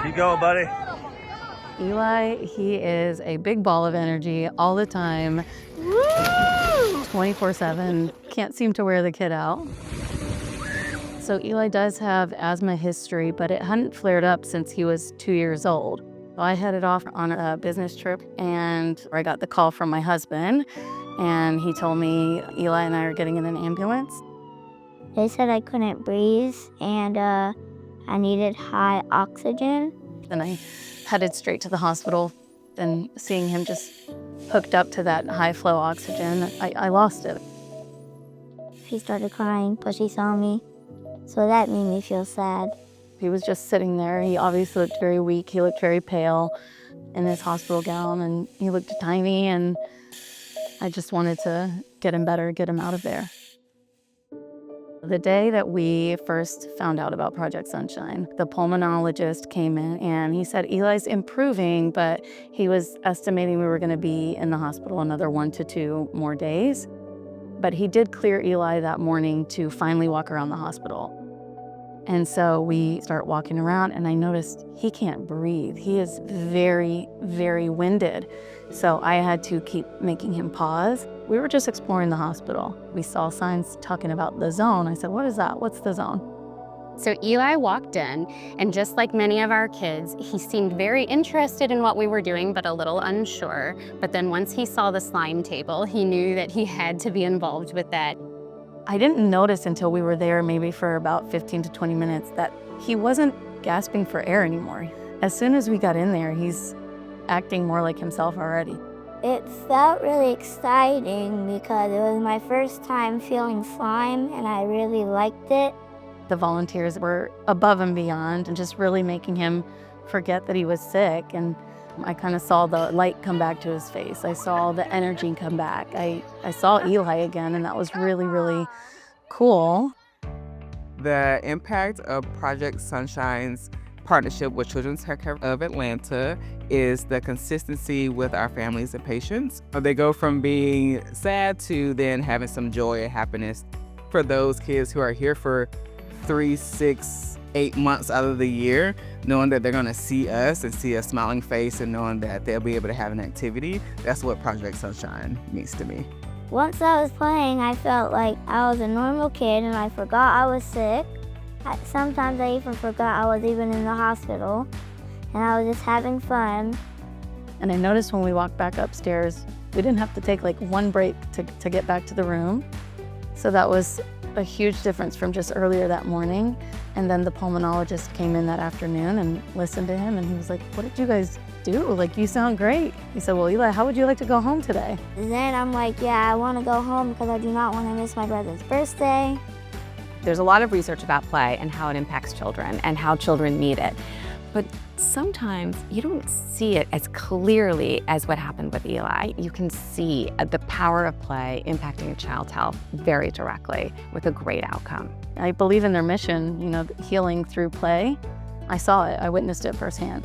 Keep going, buddy. Eli, he is a big ball of energy all the time, 24/7. Can't seem to wear the kid out. So Eli does have asthma history, but it hadn't flared up since he was 2 years old. So I headed off on a business trip, and I got the call from my husband, and he told me Eli and I are getting in an ambulance. They said I couldn't breathe and I needed high oxygen. Then I headed straight to the hospital, and seeing him just hooked up to that high flow oxygen, I lost it. He started crying, but he saw me. So that made me feel sad. He was just sitting there. He obviously looked very weak. He looked very pale in his hospital gown, and he looked tiny, and I just wanted to get him better, get him out of there. The day that we first found out about Project Sunshine, the pulmonologist came in and he said, Eli's improving, but he was estimating we were going to be in the hospital another 1 to 2 more days. But he did clear Eli that morning to finally walk around the hospital. And so we start walking around, and I noticed he can't breathe. He is very, very winded. So I had to keep making him pause. We were just exploring the hospital. We saw signs talking about the zone. I said, what is that? What's the zone? So Eli walked in, and just like many of our kids, he seemed very interested in what we were doing, but a little unsure. But then once he saw the slime table, he knew that he had to be involved with that. I didn't notice until we were there maybe for about 15 to 20 minutes that he wasn't gasping for air anymore. As soon as we got in there, he's acting more like himself already. It felt really exciting because it was my first time feeling slime and I really liked it. The volunteers were above and beyond and just really making him forget that he was sick. And I kind of saw the light come back to his face. I saw the energy come back. I saw Eli again, and that was really, really cool. The impact of Project Sunshine's partnership with Children's Healthcare of Atlanta is the consistency with our families and patients. They go from being sad to then having some joy and happiness for those kids who are here for 3, 6, 8 months out of the year, knowing that they're going to see us and see a smiling face and knowing that they'll be able to have an activity. That's what Project Sunshine means to me. Once I was playing, I felt like I was a normal kid and I forgot I was sick. Sometimes I even forgot I was even in the hospital, and I was just having fun. And I noticed when we walked back upstairs, we didn't have to take like one break to get back to the room. So that was a huge difference from just earlier that morning. And then the pulmonologist came in that afternoon and listened to him, and he was like, what did you guys do? Like, you sound great. He said, well, Eli, how would you like to go home today? And then I'm like, yeah, I want to go home because I do not want to miss my brother's birthday. There's a lot of research about play and how it impacts children and how children need it. But sometimes you don't see it as clearly as what happened with Eli. You can see the power of play impacting a child's health very directly with a great outcome. I believe in their mission, healing through play. I saw it, I witnessed it firsthand.